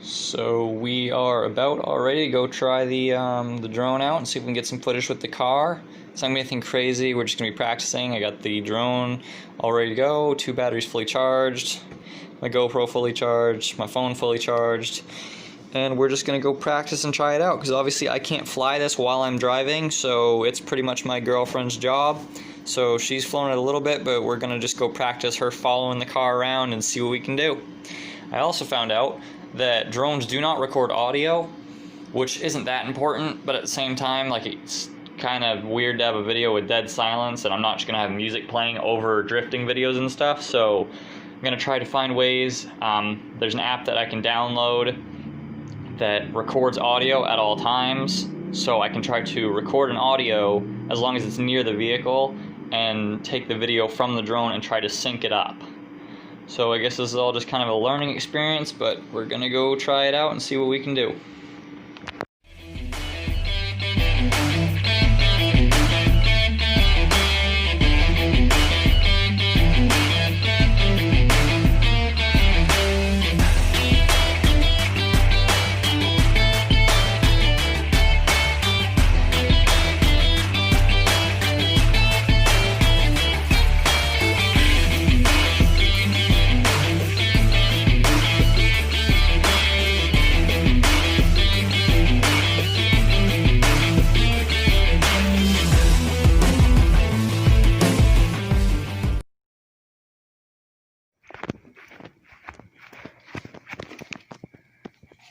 So we are about all ready to go try the drone out and see if we can get some footage with the car. It's not gonna be anything crazy. We're just gonna be practicing. I got the drone all ready to go. 2 batteries fully charged. My GoPro fully charged. My phone fully charged. And we're just gonna go practice and try it out because obviously I can't fly this while I'm driving, so it's pretty much my girlfriend's job. So she's flown it a little bit, but we're gonna just go practice her following the car around and see what we can do. I also found out that drones do not record audio, which isn't that important, but at the same time, like, it's kind of weird to have a video with dead silence, and I'm not just gonna have music playing over drifting videos and stuff. So I'm gonna try to find ways. There's an app that I can download that records audio at all times, so I can try to record an audio as long as it's near the vehicle and take the video from the drone and try to sync it up. So I guess this is all just kind of a learning experience, but we're gonna go try it out and see what we can do.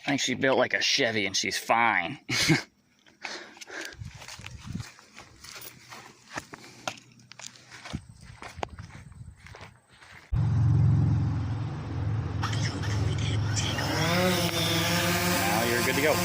I think she built like a Chevy and she's fine. Now you're good to go.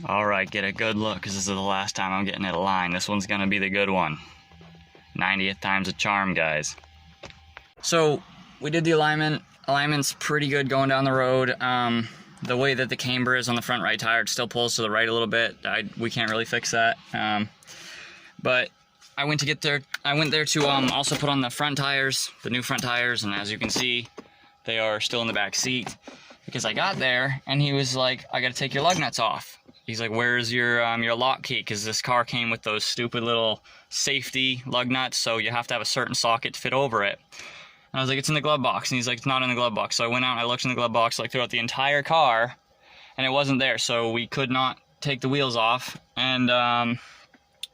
Alright, get a good look because this is the last time I'm getting it aligned. This one's gonna be the good one. 90th time's a charm, guys. So we did the alignment. Alignment's pretty good going down the road. The way that the camber is on the front right tire, it still pulls to the right a little bit. We can't really fix that. But I went there to also put on the front tires, the new front tires, and as you can see, they are still in the back seat. Because I got there and he was like, I gotta take your lug nuts off. He's like, where's your lock key? Because this car came with those stupid little safety lug nuts, so you have to have a certain socket to fit over it. And I was like, it's in the glove box. And he's like, it's not in the glove box. So I went out and I looked in the glove box like throughout the entire car, and it wasn't there. So we could not take the wheels off. And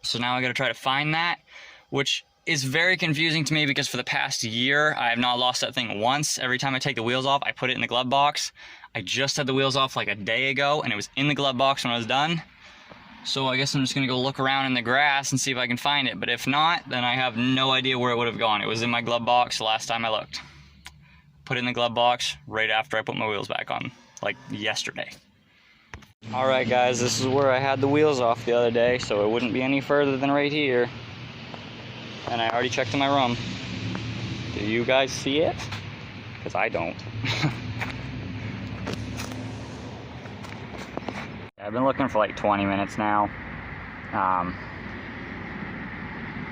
so now I gotta try to find that, which is very confusing to me because for the past year, I have not lost that thing once. Every time I take the wheels off, I put it in the glove box. I just had the wheels off like a day ago, and it was in the glove box when I was done. So I guess I'm just gonna go look around in the grass and see if I can find it. But if not, then I have no idea where it would have gone. It was in my glove box the last time I looked. put it in the glove box right after I put my wheels back on, like yesterday. All right, guys, this is where I had the wheels off the other day, so it wouldn't be any further than right here. And I already checked in my room. Do you guys see it? Because I don't. I've been looking for like 20 minutes now.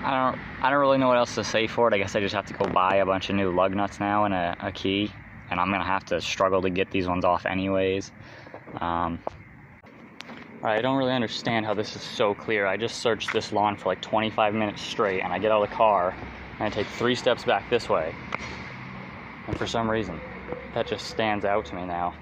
I don't really know what else to say for it. I guess I just have to go buy a bunch of new lug nuts now and a key, and I'm gonna have to struggle to get these ones off anyways. I don't really understand how this is so clear. I just searched this lawn for like 25 minutes straight, and I get out of the car and I take 3 steps back this way, and for some reason that just stands out to me now.